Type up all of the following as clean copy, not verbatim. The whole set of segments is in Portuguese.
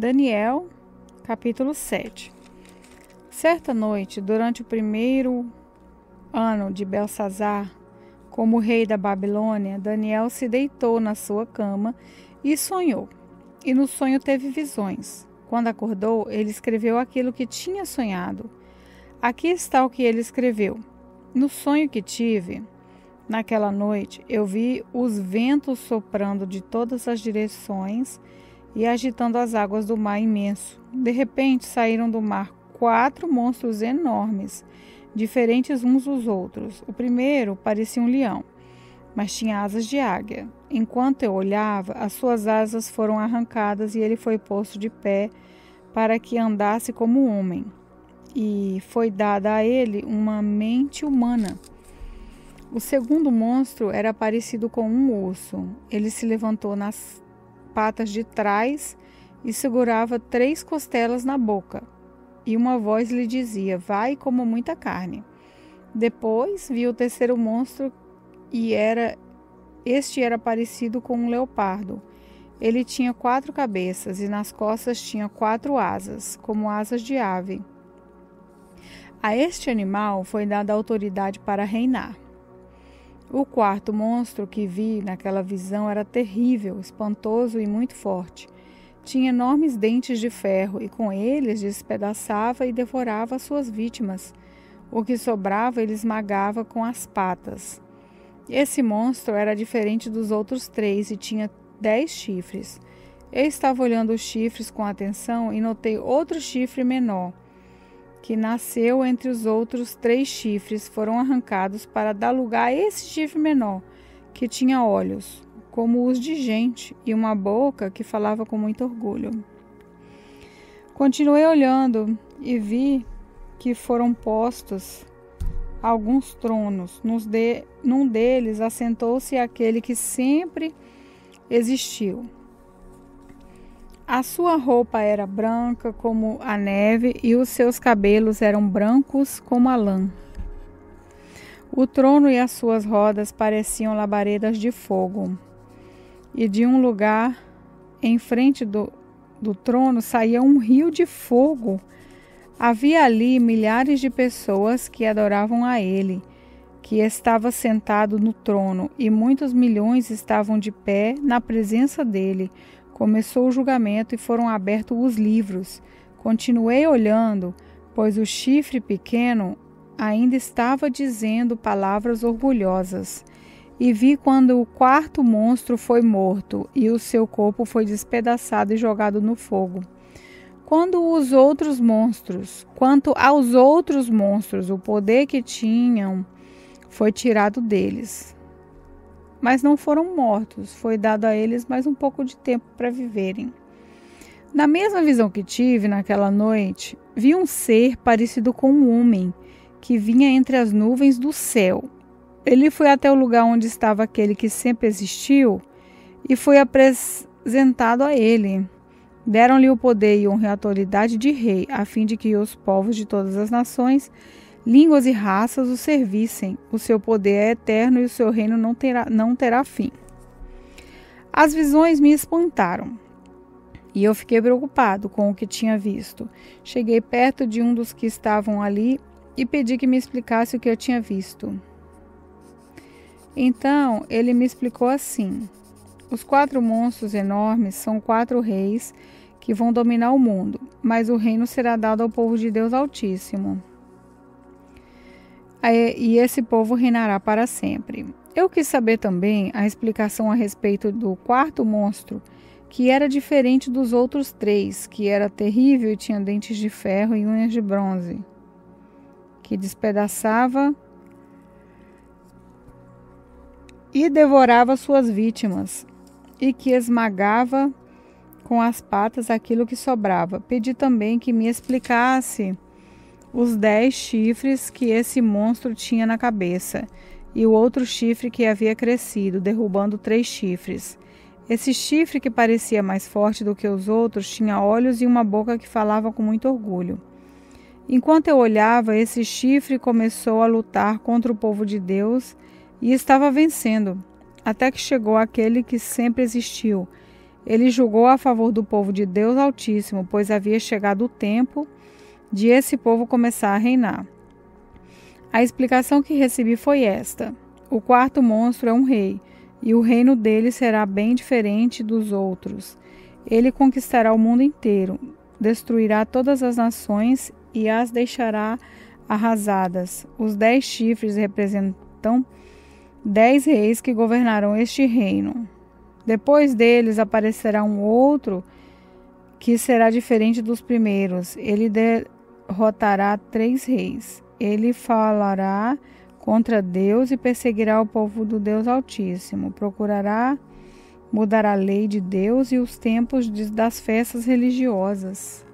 Daniel, capítulo 7. Certa noite, durante o primeiro ano de Belsazar, como rei da Babilônia, Daniel se deitou na sua cama e sonhou. E no sonho teve visões. Quando acordou, ele escreveu aquilo que tinha sonhado. Aqui está o que ele escreveu. No sonho que tive, naquela noite, eu vi os ventos soprando de todas as direções e agitando as águas do mar imenso. De repente, saíram do mar 4 monstros enormes, diferentes uns dos outros. O primeiro parecia um leão, mas tinha asas de águia. Enquanto eu olhava, as suas asas foram arrancadas e ele foi posto de pé para que andasse como um homem. E foi dada a ele uma mente humana. O segundo monstro era parecido com um urso. Ele se levantou nas patas de trás e segurava 3 costelas na boca. E uma voz lhe dizia: vai, coma muita carne. Depois vi o terceiro monstro e este era parecido com um leopardo. Ele tinha 4 cabeças e nas costas tinha 4 asas, como asas de ave. A este animal foi dada autoridade para reinar. O quarto monstro que vi naquela visão era terrível, espantoso e muito forte. Tinha enormes dentes de ferro e com eles despedaçava e devorava as suas vítimas. O que sobrava ele esmagava com as patas. Esse monstro era diferente dos outros 3 e tinha 10 chifres. Eu estava olhando os chifres com atenção e notei outro chifre menor, que nasceu entre os outros 3 chifres, foram arrancados para dar lugar a esse chifre menor, que tinha olhos, como os de gente, e uma boca que falava com muito orgulho. Continuei olhando e vi que foram postos alguns tronos. Num deles assentou-se aquele que sempre existiu. A sua roupa era branca como a neve e os seus cabelos eram brancos como a lã. O trono e as suas rodas pareciam labaredas de fogo. E de um lugar em frente do trono saía um rio de fogo. Havia ali milhares de pessoas que adoravam a ele, que estava sentado no trono, e muitos milhões estavam de pé na presença dele. Começou o julgamento e foram abertos os livros. Continuei olhando, pois o chifre pequeno ainda estava dizendo palavras orgulhosas. E vi quando o quarto monstro foi morto e o seu corpo foi despedaçado e jogado no fogo. Quanto aos outros monstros, o poder que tinham foi tirado deles. Mas não foram mortos, foi dado a eles mais um pouco de tempo para viverem. Na mesma visão que tive naquela noite, vi um ser parecido com um homem, que vinha entre as nuvens do céu. Ele foi até o lugar onde estava aquele que sempre existiu e foi apresentado a ele. Deram-lhe o poder e honra e autoridade de rei, a fim de que os povos de todas as nações, línguas e raças o servissem. O seu poder é eterno e o seu reino não terá fim. As visões me espantaram e eu fiquei preocupado com o que tinha visto. Cheguei perto de um dos que estavam ali e pedi que me explicasse o que eu tinha visto. Então ele me explicou assim: os 4 monstros enormes são 4 reis que vão dominar o mundo, mas o reino será dado ao povo de Deus Altíssimo. E esse povo reinará para sempre. Eu quis saber também a explicação a respeito do quarto monstro, que era diferente dos outros 3, que era terrível e tinha dentes de ferro e unhas de bronze, que despedaçava e devorava suas vítimas, e que esmagava com as patas aquilo que sobrava. Pedi também que me explicasse os 10 chifres que esse monstro tinha na cabeça, e o outro chifre que havia crescido, derrubando 3 chifres. Esse chifre, que parecia mais forte do que os outros, tinha olhos e uma boca que falava com muito orgulho. Enquanto eu olhava, esse chifre começou a lutar contra o povo de Deus e estava vencendo, até que chegou aquele que sempre existiu. Ele julgou a favor do povo de Deus Altíssimo, pois havia chegado o tempo de esse povo começar a reinar. A explicação que recebi foi esta: o quarto monstro é um rei, e o reino dele será bem diferente dos outros. Ele conquistará o mundo inteiro, destruirá todas as nações e as deixará arrasadas. Os 10 chifres representam 10 reis que governarão este reino. Depois deles aparecerá um outro que será diferente dos primeiros. Ele derrotará 3 reis. Ele falará contra Deus e perseguirá o povo do Deus Altíssimo. Procurará mudar a lei de Deus e os tempos das festas religiosas.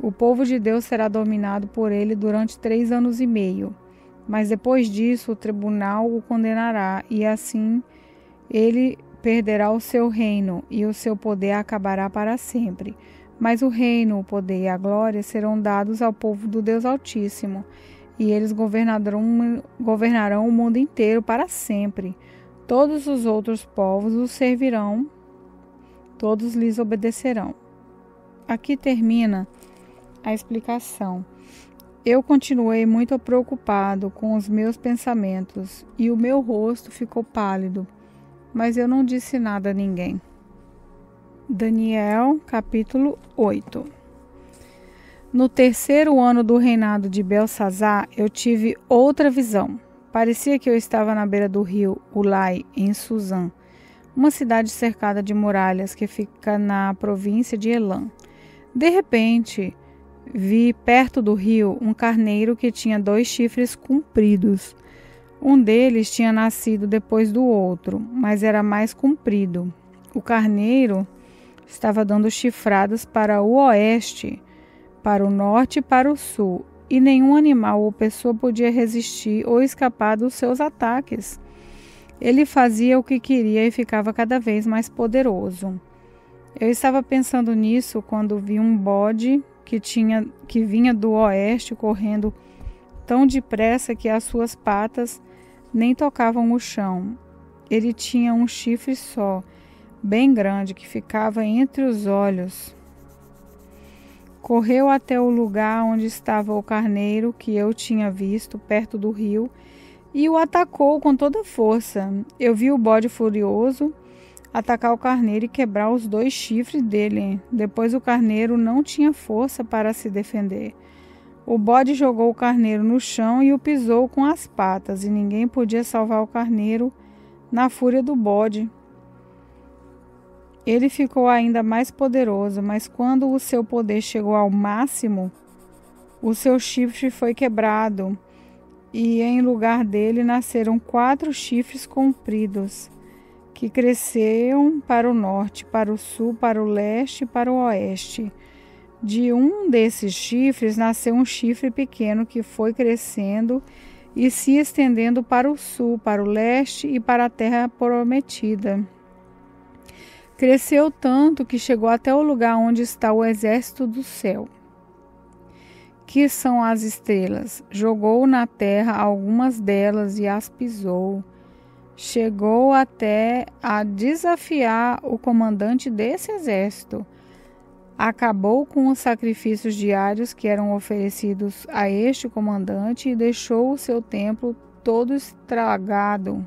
O povo de Deus será dominado por ele durante 3 anos e meio. Mas depois disso o tribunal o condenará e assim ele perderá o seu reino e o seu poder acabará para sempre. Mas o reino, o poder e a glória serão dados ao povo do Deus Altíssimo, e eles governarão o mundo inteiro para sempre. Todos os outros povos os servirão, todos lhes obedecerão. Aqui termina a explicação. Eu continuei muito preocupado com os meus pensamentos, e o meu rosto ficou pálido, mas eu não disse nada a ninguém. Daniel, capítulo 8. No 3º ano do reinado de Belsazar, eu tive outra visão. Parecia que eu estava na beira do rio Ulai, em Suzã, uma cidade cercada de muralhas que fica na província de Elam. De repente, vi perto do rio um carneiro que tinha 2 chifres compridos. Um deles tinha nascido depois do outro, mas era mais comprido. O carneiro estava dando chifradas para o oeste, para o norte e para o sul, e nenhum animal ou pessoa podia resistir ou escapar dos seus ataques. Ele fazia o que queria e ficava cada vez mais poderoso. Eu estava pensando nisso quando vi um bode que vinha do oeste correndo tão depressa que as suas patas nem tocavam o chão. Ele tinha um chifre só, bem grande, que ficava entre os olhos. Correu até o lugar onde estava o carneiro que eu tinha visto, perto do rio, e o atacou com toda força. Eu vi o bode furioso atacar o carneiro e quebrar os 2 chifres dele. Depois o carneiro não tinha força para se defender. O bode jogou o carneiro no chão e o pisou com as patas, e ninguém podia salvar o carneiro na fúria do bode. Ele ficou ainda mais poderoso, mas quando o seu poder chegou ao máximo, o seu chifre foi quebrado, e em lugar dele nasceram 4 chifres compridos, que cresceram para o norte, para o sul, para o leste e para o oeste. De um desses chifres nasceu um chifre pequeno que foi crescendo e se estendendo para o sul, para o leste e para a terra prometida. Cresceu tanto que chegou até o lugar onde está o exército do céu, que são as estrelas. Jogou na terra algumas delas e as pisou. Chegou até a desafiar o comandante desse exército. Acabou com os sacrifícios diários que eram oferecidos a este comandante e deixou o seu templo todo estragado.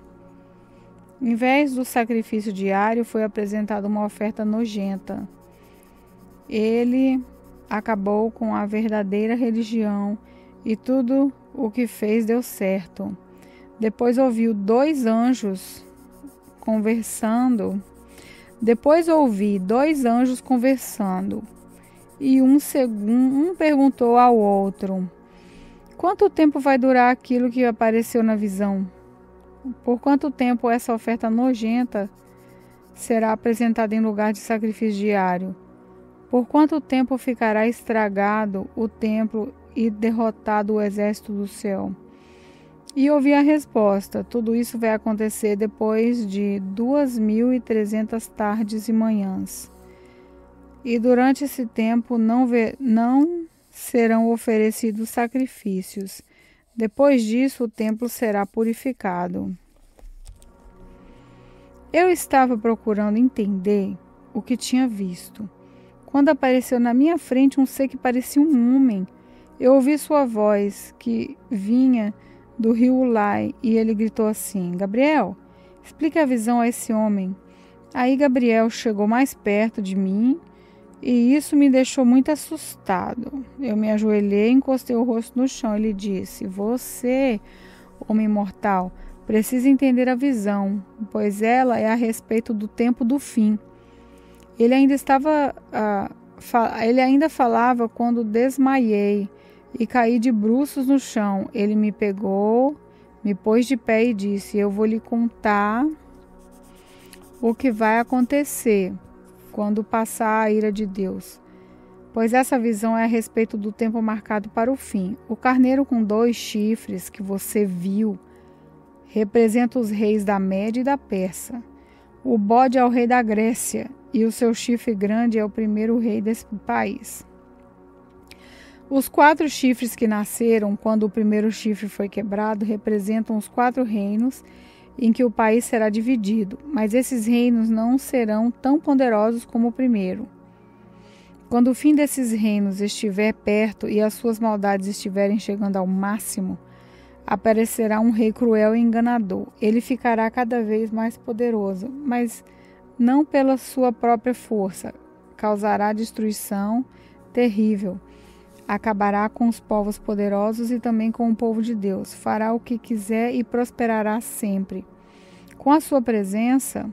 Em vez do sacrifício diário, foi apresentada uma oferta nojenta. Ele acabou com a verdadeira religião e tudo o que fez deu certo. Depois ouvi 2 anjos conversando. E um perguntou ao outro: quanto tempo vai durar aquilo que apareceu na visão? Por quanto tempo essa oferta nojenta será apresentada em lugar de sacrifício diário? Por quanto tempo ficará estragado o templo e derrotado o exército do céu? E ouvi a resposta: tudo isso vai acontecer depois de 2.300 tardes e manhãs. E durante esse tempo não serão oferecidos sacrifícios. Depois disso, o templo será purificado. Eu estava procurando entender o que tinha visto, quando apareceu na minha frente um ser que parecia um homem. Eu ouvi sua voz, que vinha do rio Ulai, e ele gritou assim: Gabriel, explique a visão a esse homem. Aí Gabriel chegou mais perto de mim, e isso me deixou muito assustado. Eu me ajoelhei e encostei o rosto no chão. Ele disse: Você, homem mortal, precisa entender a visão, pois ela é a respeito do tempo do fim. Ele ainda falava quando desmaiei e caí de bruços no chão. Ele me pegou, me pôs de pé e disse: Eu vou lhe contar o que vai acontecer quando passar a ira de Deus, pois essa visão é a respeito do tempo marcado para o fim. O carneiro com 2 chifres que você viu representa os reis da Média e da Pérsia. O bode é o rei da Grécia e o seu chifre grande é o primeiro rei desse país. Os 4 chifres que nasceram quando o primeiro chifre foi quebrado representam os 4 reinos em que o país será dividido, mas esses reinos não serão tão poderosos como o primeiro. Quando o fim desses reinos estiver perto e as suas maldades estiverem chegando ao máximo, aparecerá um rei cruel e enganador. Ele ficará cada vez mais poderoso, mas não pela sua própria força. Causará destruição terrível. Acabará com os povos poderosos e também com o povo de Deus. Fará o que quiser e prosperará sempre. Com a sua presença,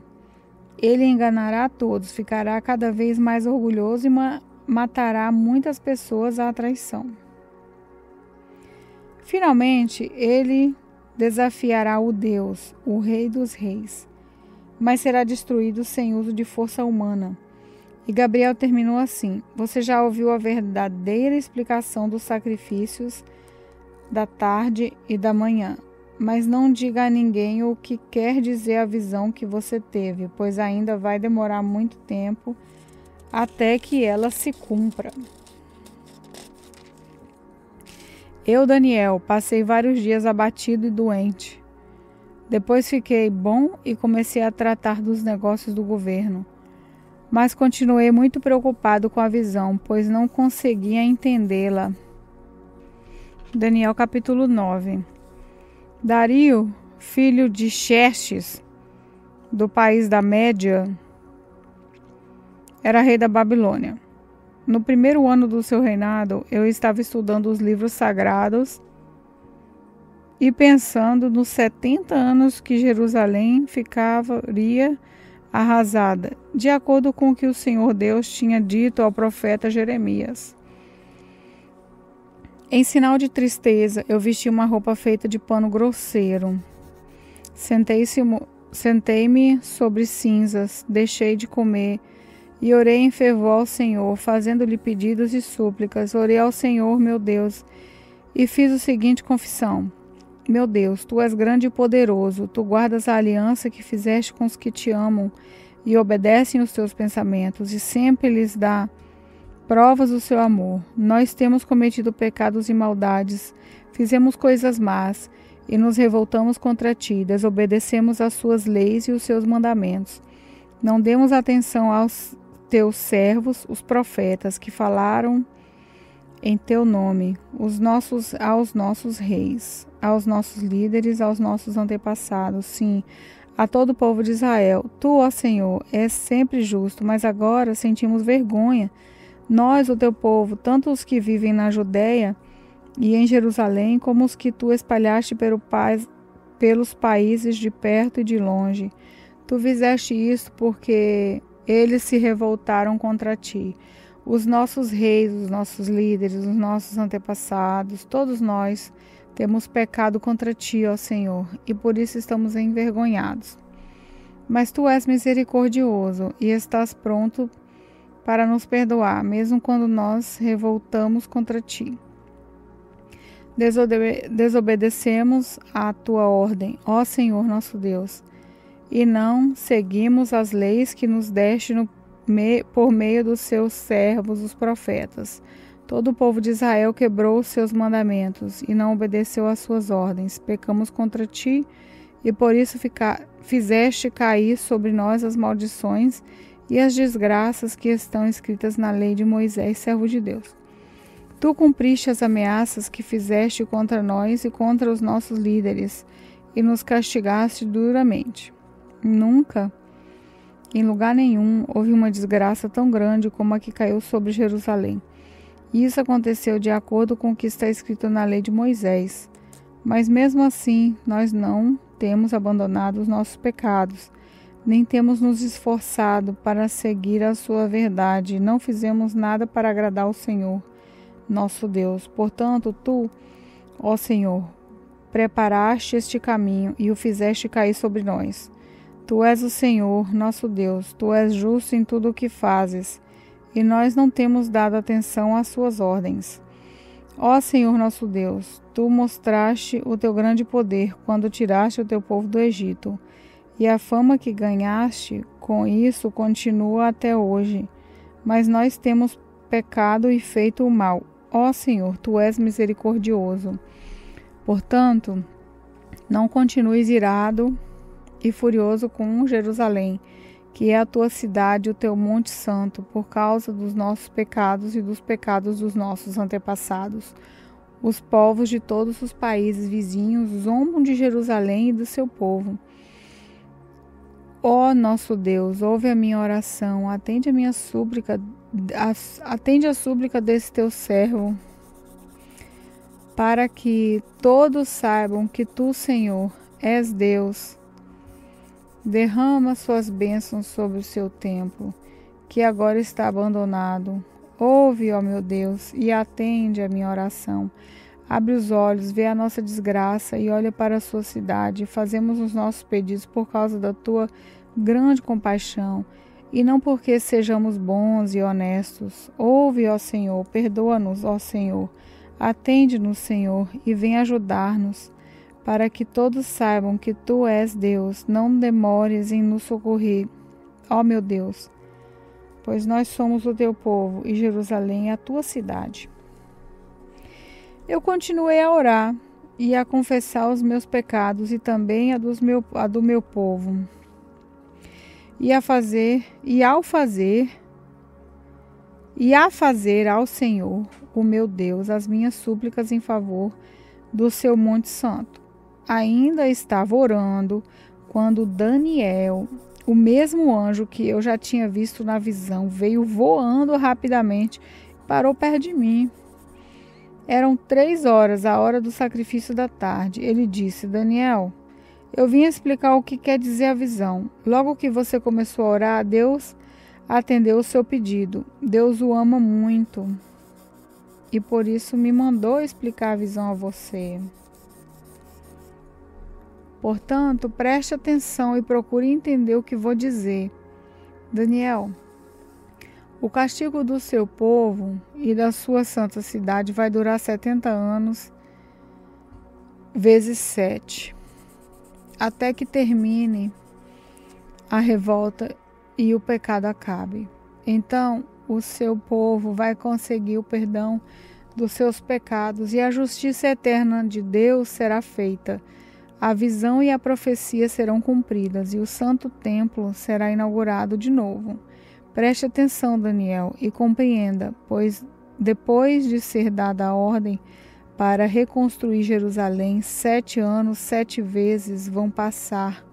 ele enganará a todos, ficará cada vez mais orgulhoso e matará muitas pessoas à traição. Finalmente, ele desafiará o Deus, o Rei dos Reis, mas será destruído sem uso de força humana. E Gabriel terminou assim: Você já ouviu a verdadeira explicação dos sacrifícios da tarde e da manhã, mas não diga a ninguém o que quer dizer a visão que você teve, pois ainda vai demorar muito tempo até que ela se cumpra. Eu, Daniel, passei vários dias abatido e doente. Depois fiquei bom e comecei a tratar dos negócios do governo. Mas continuei muito preocupado com a visão, pois não conseguia entendê-la. Daniel capítulo 9. Dario, filho de Xerxes, do país da Média, era rei da Babilônia. No primeiro ano do seu reinado, eu estava estudando os livros sagrados e pensando nos 70 anos que Jerusalém ficaria arrasada, de acordo com o que o Senhor Deus tinha dito ao profeta Jeremias. Em sinal de tristeza, eu vesti uma roupa feita de pano grosseiro. Sentei-me sobre cinzas, deixei de comer e orei em fervor ao Senhor, fazendo-lhe pedidos e súplicas. Orei ao Senhor, meu Deus, e fiz o seguinte confissão: Meu Deus, Tu és grande e poderoso, Tu guardas a aliança que fizeste com os que Te amam e obedecem os Teus pensamentos, e sempre lhes dá provas do Seu amor. Nós temos cometido pecados e maldades, fizemos coisas más, e nos revoltamos contra Ti, desobedecemos às Suas leis e os Seus mandamentos. Não demos atenção aos Teus servos, os profetas, que falaram em Teu nome, aos nossos reis, aos nossos líderes, aos nossos antepassados, sim, a todo o povo de Israel. Tu, ó Senhor, és sempre justo, mas agora sentimos vergonha. Nós, o Teu povo, tanto os que vivem na Judéia e em Jerusalém, como os que Tu espalhaste pelos países de perto e de longe. Tu fizeste isso porque eles se revoltaram contra Ti. Os nossos reis, os nossos líderes, os nossos antepassados, todos nós temos pecado contra Ti, ó Senhor, e por isso estamos envergonhados. Mas Tu és misericordioso e estás pronto para nos perdoar, mesmo quando nós revoltamos contra Ti. Desobedecemos à Tua ordem, ó Senhor nosso Deus, e não seguimos as leis que nos deste por meio dos Seus servos, os profetas. Todo o povo de Israel quebrou os Seus mandamentos e não obedeceu às Suas ordens. Pecamos contra Ti e por isso fizeste cair sobre nós as maldições e as desgraças que estão escritas na lei de Moisés, servo de Deus. Tu cumpriste as ameaças que fizeste contra nós e contra os nossos líderes, e nos castigaste duramente. Nunca, em lugar nenhum, houve uma desgraça tão grande como a que caiu sobre Jerusalém. E isso aconteceu de acordo com o que está escrito na lei de Moisés. Mas mesmo assim, nós não temos abandonado os nossos pecados, nem temos nos esforçado para seguir a sua verdade, não fizemos nada para agradar ao Senhor, nosso Deus. Portanto, tu, ó Senhor, preparaste este caminho e o fizeste cair sobre nós. Tu és o Senhor, nosso Deus, tu és justo em tudo o que fazes, e nós não temos dado atenção às suas ordens. Ó Senhor, nosso Deus, tu mostraste o teu grande poder quando tiraste o teu povo do Egito, e a fama que ganhaste com isso continua até hoje. Mas nós temos pecado e feito o mal. Ó Senhor, tu és misericordioso. Portanto, não continues irado e furioso com Jerusalém, que é a tua cidade, o teu monte santo, por causa dos nossos pecados e dos pecados dos nossos antepassados. Os povos de todos os países vizinhos zombam de Jerusalém e do seu povo. Ó nosso Deus, ouve a minha oração, atende a minha súplica, atende a súplica desse teu servo, para que todos saibam que tu, Senhor, és Deus. Derrama suas bênçãos sobre o seu templo, que agora está abandonado. Ouve, ó meu Deus, e atende a minha oração. Abre os olhos, vê a nossa desgraça e olha para a sua cidade. Fazemos os nossos pedidos por causa da tua grande compaixão, e não porque sejamos bons e honestos. Ouve, ó Senhor, perdoa-nos, ó Senhor. Atende-nos, Senhor, e vem ajudar-nos, para que todos saibam que tu és Deus. Não demores em nos socorrer, ó meu Deus, pois nós somos o teu povo e Jerusalém é a tua cidade. Eu continuei a orar e a confessar os meus pecados e também a do meu povo. E a fazer ao Senhor, o meu Deus, as minhas súplicas em favor do seu monte santo. Ainda estava orando quando Daniel, o mesmo anjo que eu já tinha visto na visão, veio voando rapidamente e parou perto de mim. Eram 3 horas, a hora do sacrifício da tarde. Ele disse: Daniel, eu vim explicar o que quer dizer a visão. Logo que você começou a orar, Deus atendeu o seu pedido. Deus o ama muito e por isso me mandou explicar a visão a você. Portanto, preste atenção e procure entender o que vou dizer. Daniel, o castigo do seu povo e da sua santa cidade vai durar 70 anos vezes 7, até que termine a revolta e o pecado acabe. Então, o seu povo vai conseguir o perdão dos seus pecados e a justiça eterna de Deus será feita. A visão e a profecia serão cumpridas e o santo templo será inaugurado de novo. Preste atenção, Daniel, e compreenda, pois depois de ser dada a ordem para reconstruir Jerusalém, 7 anos, 7 vezes vão passar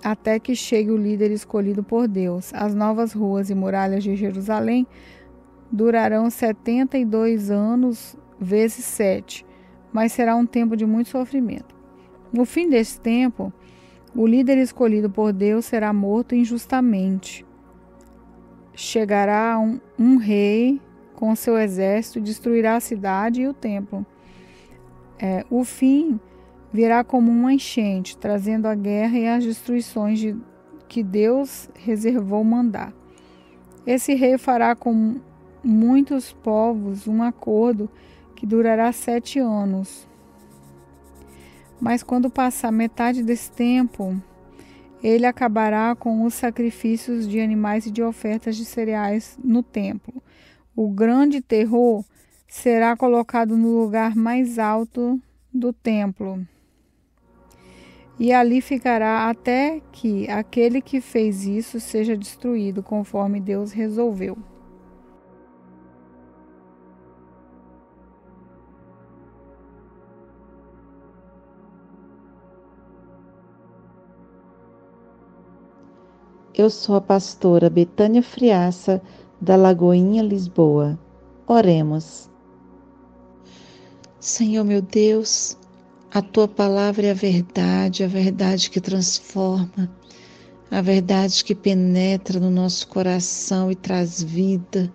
até que chegue o líder escolhido por Deus. As novas ruas e muralhas de Jerusalém durarão 72 anos vezes 7, mas será um tempo de muito sofrimento. No fim desse tempo, o líder escolhido por Deus será morto injustamente. Chegará um rei com seu exército e destruirá a cidade e o templo. O fim virá como uma enchente, trazendo a guerra e as destruições que Deus reservou mandar. Esse rei fará com muitos povos um acordo que durará 7 anos. Mas quando passar metade desse tempo, ele acabará com os sacrifícios de animais e de ofertas de cereais no templo. O grande terror será colocado no lugar mais alto do templo. e ali ficará até que aquele que fez isso seja destruído, conforme Deus resolveu. Eu sou a pastora Betânia Friaça, da Lagoinha, Lisboa. Oremos. Senhor meu Deus, a Tua palavra é a verdade que transforma, a verdade que penetra no nosso coração e traz vida,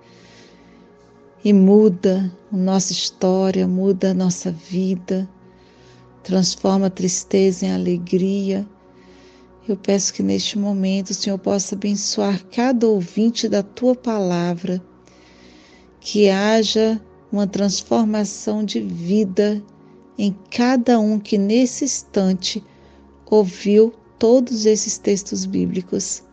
e muda a nossa história, muda a nossa vida, transforma a tristeza em alegria. Eu peço que neste momento o Senhor possa abençoar cada ouvinte da Tua palavra, que haja uma transformação de vida em cada um que nesse instante ouviu todos esses textos bíblicos.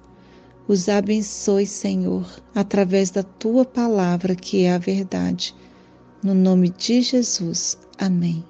Os abençoe, Senhor, através da Tua palavra, que é a verdade. No nome de Jesus. Amém.